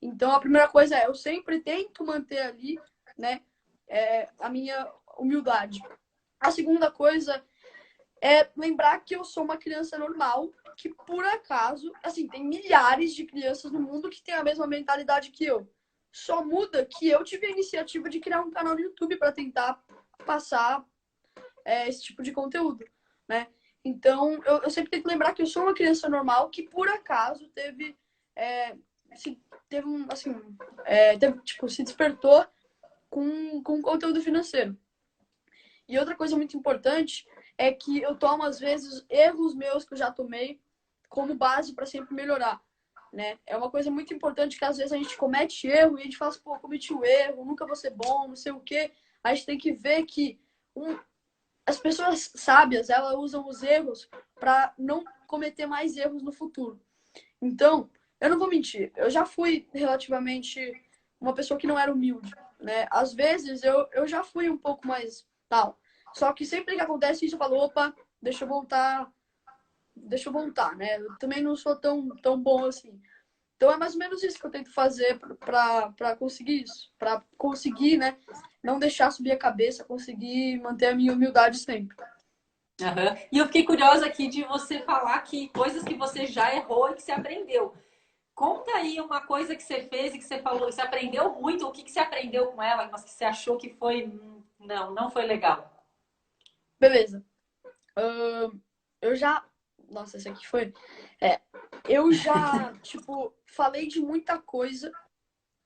Então, a primeira coisa eu sempre tento manter ali, né, a minha humildade. A segunda coisa é lembrar que eu sou uma criança normal, que por acaso, assim, tem milhares de crianças no mundo que têm a mesma mentalidade que eu. Só muda que eu tive a iniciativa de criar um canal no YouTube para tentar passar esse tipo de conteúdo, né? Então, eu sempre tento lembrar que eu sou uma criança normal que por acaso se despertou com conteúdo financeiro. E outra coisa muito importante é que eu tomo, às vezes, erros meus que eu já tomei como base para sempre melhorar, né? É uma coisa muito importante que, às vezes, a gente comete erro e a gente fala assim, pô, cometi o erro, nunca vou ser bom, não sei o quê. A gente tem que ver que as pessoas sábias, elas usam os erros para não cometer mais erros no futuro. Então, eu não vou mentir, eu já fui relativamente uma pessoa que não era humilde, né? Às vezes eu já fui um pouco mais tal. Só que sempre que acontece isso, eu falo, opa, deixa eu voltar, né? Eu também não sou tão bom assim. Então é mais ou menos isso que eu tento fazer para conseguir isso, para conseguir, né, não deixar subir a cabeça, conseguir manter a minha humildade sempre. Uhum. E eu fiquei curiosa aqui de você falar que coisas que você já errou e que você aprendeu. Conta aí uma coisa que você fez e que você falou, que você aprendeu muito, o que você aprendeu com ela, mas que você achou que foi, não foi legal. Beleza. Eu já. Nossa, esse aqui foi. É, eu já, tipo, falei de muita coisa,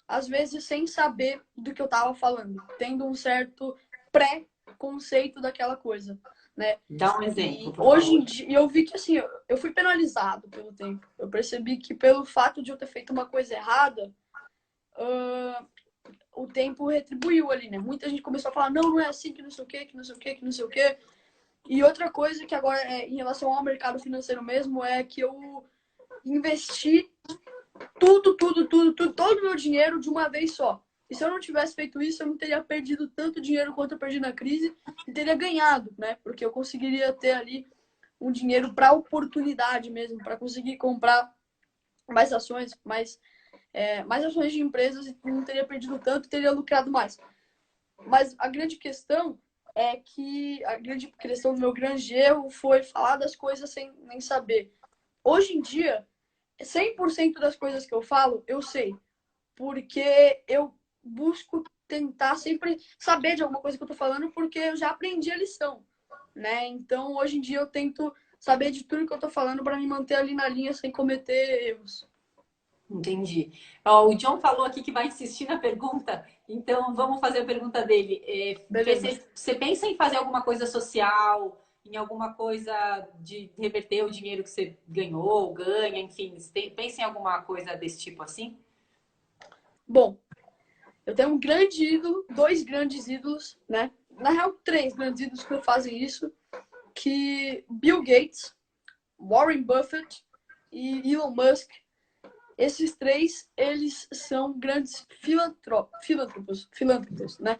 às vezes sem saber do que eu tava falando, tendo um certo pré-conceito daquela coisa, né? Dá um exemplo, E por hoje favor. em dia, eu vi que assim, eu fui penalizado pelo tempo. Eu percebi que pelo fato de eu ter feito uma coisa errada, o tempo retribuiu ali, né? Muita gente começou a falar, não é assim, que não sei o quê, que não sei o quê, que não sei o quê. E outra coisa que agora, em relação ao mercado financeiro mesmo, é que eu investi todo o meu dinheiro de uma vez só. E se eu não tivesse feito isso, eu não teria perdido tanto dinheiro quanto eu perdi na crise e teria ganhado, né? Porque eu conseguiria ter ali um dinheiro para oportunidade mesmo, para conseguir comprar mais ações, mais ações de empresas e não teria perdido tanto, teria lucrado mais. Mas a grande questão é que a grande questão do meu grande erro foi falar das coisas sem nem saber. Hoje em dia, 100% das coisas que eu falo, eu sei. Porque eu busco tentar sempre saber de alguma coisa que eu tô falando, porque eu já aprendi a lição, né? Então, hoje em dia, eu tento saber de tudo que eu tô falando para me manter ali na linha sem cometer erros. Entendi. Ó, o John falou aqui que vai insistir na pergunta, então vamos fazer a pergunta dele. Beleza. Você pensa em fazer alguma coisa social, em alguma coisa de reverter o dinheiro que você ganhou, ganha, enfim, você pensa em alguma coisa desse tipo assim? Bom, eu tenho um grande ídolo, dois grandes ídolos, né? Na real, três grandes ídolos que fazem isso, que Bill Gates, Warren Buffett e Elon Musk. Esses três, eles são grandes filântropos, né?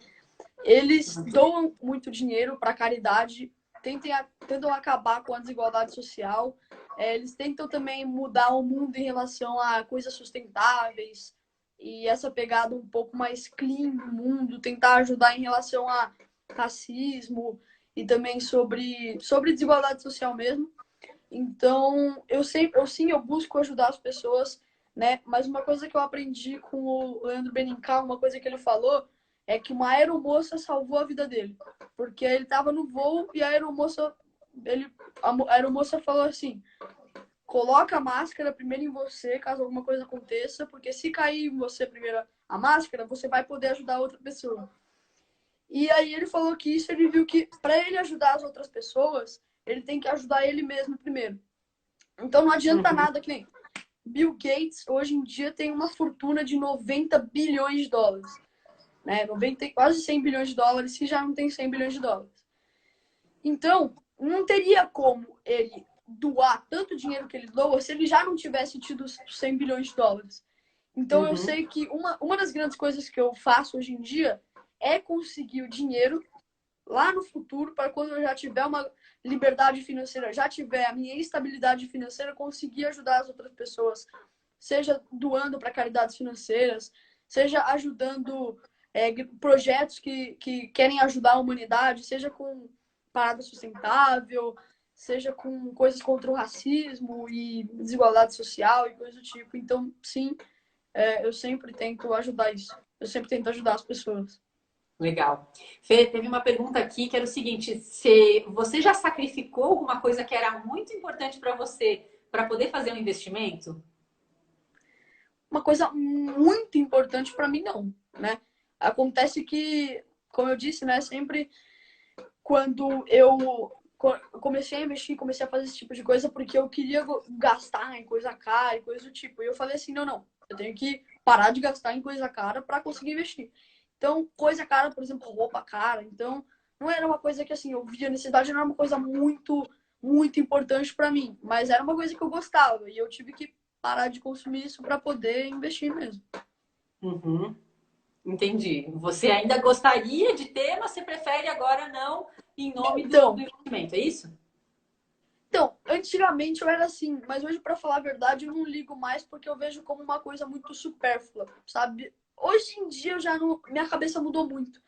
Eles doam muito dinheiro para caridade, tentam acabar com a desigualdade social, eles tentam também mudar o mundo em relação a coisas sustentáveis e essa pegada um pouco mais clean do mundo, tentar ajudar em relação a racismo e também sobre desigualdade social mesmo. Então, eu busco ajudar as pessoas, né? Mas uma coisa que eu aprendi com o Leandro Benincá, uma coisa que ele falou, é que uma aeromoça salvou a vida dele. Porque ele estava no voo e a aeromoça falou assim: coloca a máscara primeiro em você, caso alguma coisa aconteça, porque se cair em você primeiro a máscara, você vai poder ajudar outra pessoa. E aí ele falou que isso ele viu que para ele ajudar as outras pessoas, ele tem que ajudar ele mesmo primeiro. Então não adianta nada que nem Bill Gates hoje em dia tem uma fortuna de 90 bilhões de dólares, né? 90, quase 100 bilhões de dólares, se já não tem 100 bilhões de dólares. Então, não teria como ele doar tanto dinheiro que ele doa se ele já não tivesse tido 100 bilhões de dólares. Então, eu sei que uma das grandes coisas que eu faço hoje em dia é conseguir o dinheiro lá no futuro, para quando eu já tiver uma liberdade financeira, já tiver a minha estabilidade financeira, conseguir ajudar as outras pessoas, seja doando para caridades financeiras, seja ajudando projetos que querem ajudar a humanidade, seja com parada sustentável, seja com coisas contra o racismo e desigualdade social e coisas do tipo. Então, sim, eu sempre tento ajudar isso. Eu sempre tento ajudar as pessoas. Legal. Fê, teve uma pergunta aqui que era o seguinte: você já sacrificou alguma coisa que era muito importante para você para poder fazer um investimento? Uma coisa muito importante para mim, não, né? Acontece que, como eu disse, né, sempre quando eu comecei a investir, comecei a fazer esse tipo de coisa porque eu queria gastar em coisa cara e coisa do tipo. E eu falei assim, não, eu tenho que parar de gastar em coisa cara para conseguir investir. Então, coisa cara, por exemplo, roupa cara. Então, não era uma coisa que assim, eu via necessidade, não era uma coisa muito importante para mim, mas era uma coisa que eu gostava e eu tive que parar de consumir isso para poder investir mesmo. Uhum. Entendi. Você ainda gostaria de ter, mas você prefere agora não, em nome do investimento, é isso? Então, antigamente eu era assim, mas hoje, para falar a verdade, eu não ligo mais porque eu vejo como uma coisa muito supérflua, sabe? Hoje em dia eu já não. Minha cabeça mudou muito.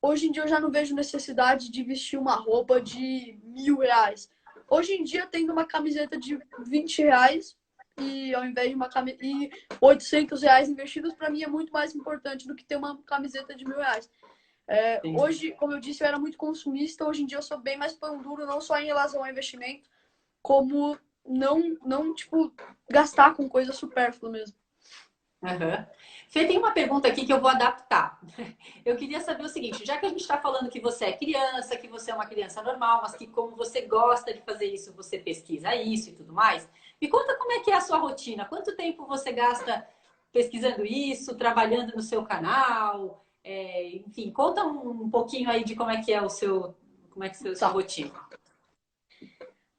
Hoje em dia eu já não vejo necessidade de vestir uma roupa de R$ 1.000. Hoje em dia, tendo uma camiseta de R$ 20 e ao invés de uma camiseta e R$ 800 investidos, para mim é muito mais importante do que ter uma camiseta de R$ 1.000. Hoje, como eu disse, eu era muito consumista. Hoje em dia eu sou bem mais pão duro, não só em relação ao investimento, como não tipo, gastar com coisa supérflua mesmo. Uhum. Fê, tem uma pergunta aqui que eu vou adaptar. Eu queria saber o seguinte: já que a gente está falando que você é criança, que você é uma criança normal, mas que como você gosta de fazer isso, você pesquisa isso e tudo mais, me conta como é que é a sua rotina. Quanto tempo você gasta pesquisando isso, trabalhando no seu canal? Enfim, conta um pouquinho aí de como é que é como é que é a sua rotina.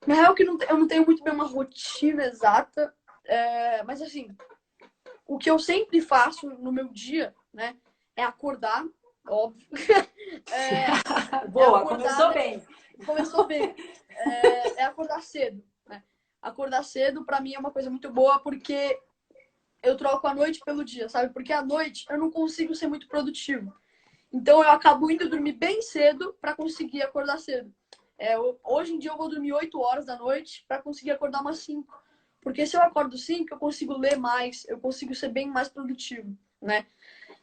Na real, que eu não tenho muito bem uma rotina exata, mas assim, o que eu sempre faço no meu dia, né, é acordar, óbvio. Boa, acordar, começou bem. Começou bem. É acordar cedo, né? Acordar cedo, pra mim, é uma coisa muito boa, porque eu troco a noite pelo dia, sabe? Porque à noite eu não consigo ser muito produtivo. Então eu acabo indo dormir bem cedo para conseguir acordar cedo. Hoje em dia eu vou dormir 8 horas da noite para conseguir acordar umas 5. Porque se eu acordo 5, eu consigo ler mais, eu consigo ser bem mais produtivo, né?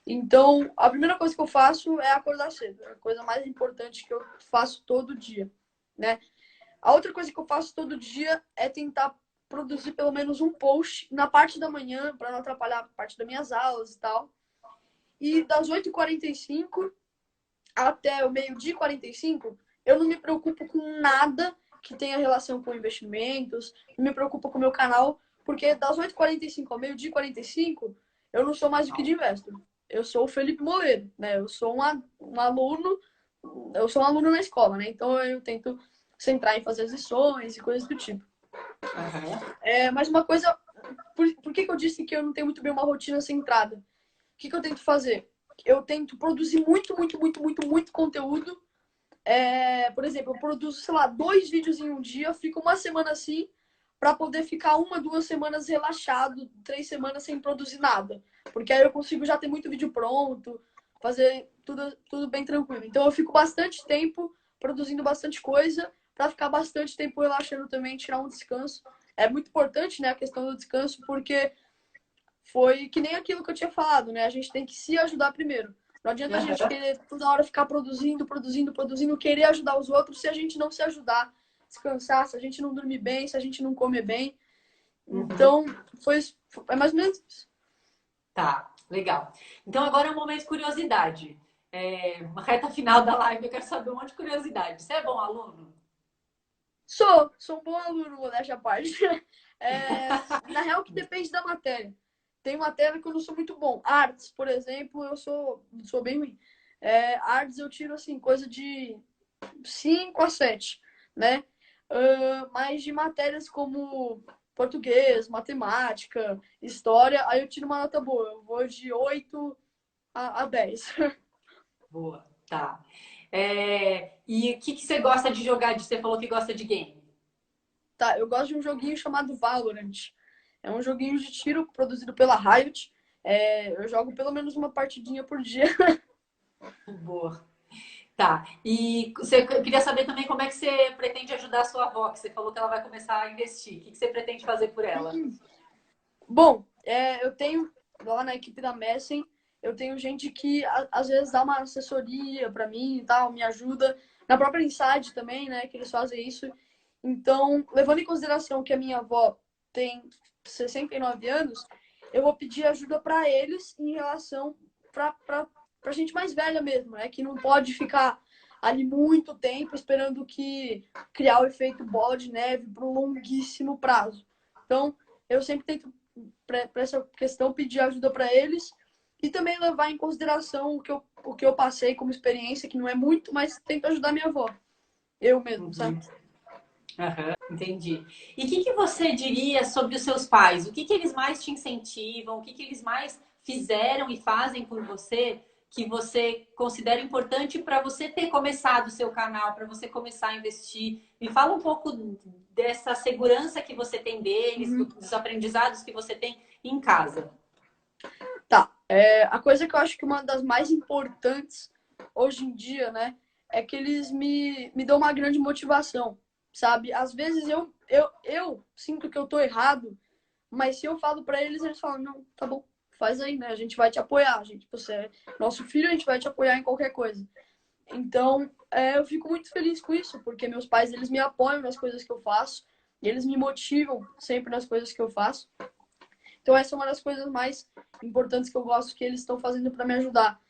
Então, a primeira coisa que eu faço é acordar cedo. É a coisa mais importante que eu faço todo dia, né? A outra coisa que eu faço todo dia é tentar produzir pelo menos um post na parte da manhã, para não atrapalhar a parte das minhas aulas e tal. E das 8h45 até o meio-dia e 45, eu não me preocupo com nada que tenha relação com investimentos, não me preocupo com o meu canal, porque das 8h45 ao meio-dia e 45, eu não sou mais do que de investor. Eu sou o Felipe Moleiro, né? Eu sou um aluno, eu sou um aluno na escola, né? Então eu tento centrar em fazer as lições e coisas do tipo. Mas uma coisa, por que eu disse que eu não tenho muito bem uma rotina centrada? O que eu tento fazer? Eu tento produzir muito conteúdo. Por exemplo, eu produzo, sei lá, 2 vídeos em um dia, fico uma semana assim, para poder ficar 1, 2 semanas relaxado, 3 semanas sem produzir nada. Porque aí eu consigo já ter muito vídeo pronto, fazer tudo bem tranquilo. Então eu fico bastante tempo produzindo bastante coisa, para ficar bastante tempo relaxando também, tirar um descanso. É muito importante, né, a questão do descanso, porque foi que nem aquilo que eu tinha falado, né? A gente tem que se ajudar primeiro. Não adianta a gente querer toda hora ficar produzindo, querer ajudar os outros se a gente não se ajudar, descansar, se a gente não dormir bem, se a gente não comer bem. Então, é mais ou menos isso. Tá, legal. Então agora é um momento de curiosidade. uma reta final da live, eu quero saber um monte de curiosidade. Você é bom aluno? Sou um bom aluno, modéstia à parte. Na real, que depende da matéria. Tem matéria que eu não sou muito bom. Artes, por exemplo, eu sou bem ruim. Artes eu tiro, assim, coisa de 5 a 7, né? Mas de matérias como português, matemática, história, aí eu tiro uma nota boa. Eu vou de 8 a 10. Boa, tá. E o que você gosta de jogar? Você falou que gosta de game. Tá, eu gosto de um joguinho chamado Valorant. É um joguinho de tiro produzido pela Riot. Eu jogo pelo menos uma partidinha por dia. Boa. Tá. E eu queria saber também como é que você pretende ajudar a sua avó, que você falou que ela vai começar a investir. O que você pretende fazer por ela? Bom, eu tenho lá na equipe da Messen, eu tenho gente que às vezes dá uma assessoria para mim e tal, me ajuda. Na própria Inside também, né, que eles fazem isso. Então, levando em consideração que a minha avó tem 69 anos, eu vou pedir ajuda para eles em relação para gente mais velha mesmo, né, que não pode ficar ali muito tempo esperando que criar o efeito bola de neve por um longuíssimo prazo. Então, eu sempre tento para essa questão pedir ajuda para eles e também levar em consideração o que eu passei como experiência, que não é muito, mas tento ajudar minha avó. Eu mesmo, sabe? Uhum. Aham, entendi. E o que você diria sobre os seus pais? O que eles mais te incentivam? O que eles mais fizeram e fazem por você que você considera importante para você ter começado o seu canal, para você começar a investir? Me fala um pouco dessa segurança que você tem deles, dos aprendizados que você tem em casa. Tá. A coisa que eu acho que uma das mais importantes hoje em dia, né, é que eles me dão uma grande motivação, sabe? Às vezes eu sinto que eu tô errado, mas se eu falo para eles, eles falam, não, tá bom, faz aí, né? A gente vai te apoiar, gente. Você é nosso filho, a gente vai te apoiar em qualquer coisa. Então, eu fico muito feliz com isso, porque meus pais, eles me apoiam nas coisas que eu faço, e eles me motivam sempre nas coisas que eu faço. Então, essa é uma das coisas mais importantes que eu gosto que eles estão fazendo para me ajudar.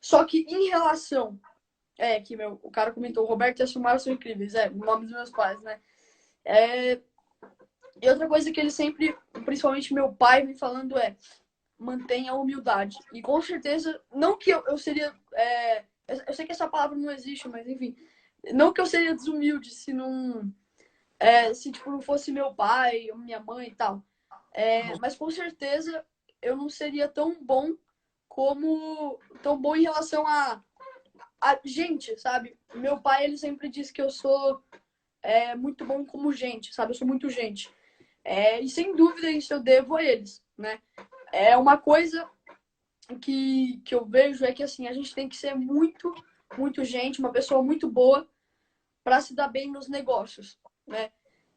Só que em relação, que o cara comentou, o Roberto e a Silmara são incríveis, o nome dos meus pais, né? E outra coisa que eles sempre, principalmente meu pai, vem falando mantenha a humildade. E com certeza, não que eu seria. Eu sei que essa palavra não existe, mas enfim. Não que eu seria desumilde se não. Se tipo, não fosse meu pai ou minha mãe e tal. Mas com certeza eu não seria tão bom tão bom em relação a gente, sabe? Meu pai, ele sempre diz que eu sou muito bom como gente, sabe? Eu sou muito gente. E sem dúvida isso eu devo a eles, né? É uma coisa que eu vejo é que assim, a gente tem que ser muito, muito gente, uma pessoa muito boa para se dar bem nos negócios, né?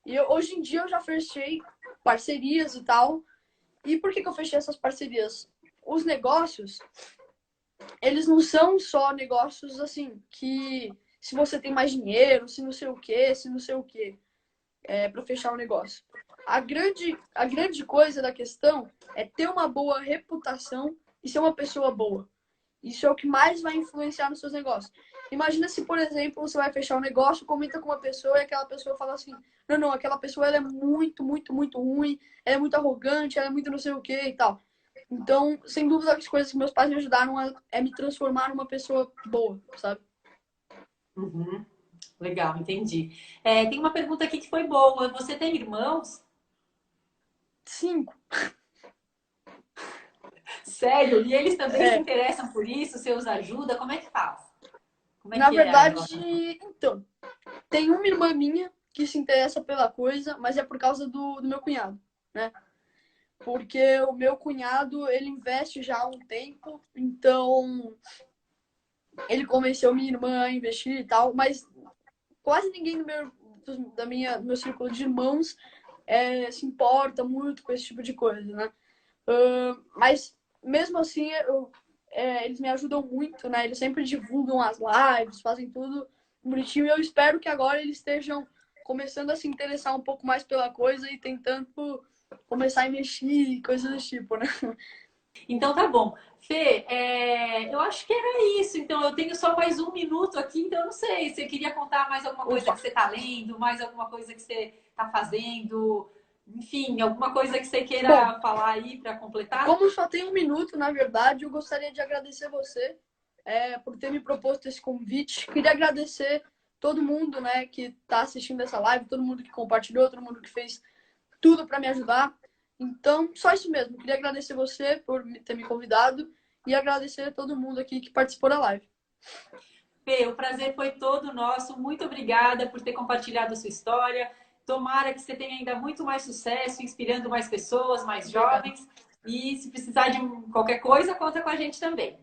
E hoje em dia eu já fechei parcerias e tal. E por que eu fechei essas parcerias? Os negócios, eles não são só negócios assim que se você tem mais dinheiro, se não sei o quê, se não sei o quê, para fechar o negócio. A grande coisa da questão é ter uma boa reputação e ser uma pessoa boa. Isso é o que mais vai influenciar nos seus negócios. Imagina se, por exemplo, você vai fechar um negócio, comenta com uma pessoa e aquela pessoa fala assim: não, aquela pessoa ela é muito, muito, muito ruim, ela é muito arrogante, ela é muito não sei o que e tal. Então, sem dúvida, as coisas que meus pais me ajudaram é me transformar numa pessoa boa, sabe? Uhum. Legal, entendi. Tem uma pergunta aqui que foi boa. Você tem irmãos? 5. Sério? E eles também se É, interessam por isso? Você os ajuda? Como é que faz? Como é na que é a verdade, relação? então, tem uma irmã minha que se interessa pela coisa, mas é por causa do meu cunhado, né? Porque o meu cunhado, ele investe já há um tempo, então ele convenceu minha irmã a investir e tal, mas quase ninguém do meu círculo de irmãos se importa muito com esse tipo de coisa, né? Mas mesmo assim, eles me ajudam muito, né? Eles sempre divulgam as lives, fazem tudo bonitinho. E eu espero que agora eles estejam começando a se interessar um pouco mais pela coisa e tentando começar a investir, coisas do tipo, né? Então tá bom. Fê, eu acho que era isso. Então eu tenho só mais 1 minuto aqui, então eu não sei. Você queria contar mais alguma coisa Opa. que você está lendo, mais alguma coisa que você está fazendo? Enfim, alguma coisa que você queira Bom, falar aí para completar? como só tem 1 minuto, na verdade, eu gostaria de agradecer você por ter me proposto esse convite. Queria agradecer todo mundo, né, que está assistindo essa live, todo mundo que compartilhou, todo mundo que fez tudo para me ajudar. Então, só isso mesmo. Queria agradecer você por ter me convidado e agradecer a todo mundo aqui que participou da live. Fê, o prazer foi todo nosso. Muito obrigada por ter compartilhado a sua história. Tomara que você tenha ainda muito mais sucesso, inspirando mais pessoas, mais Obrigado. jovens. E se precisar de qualquer coisa, conta com a gente também.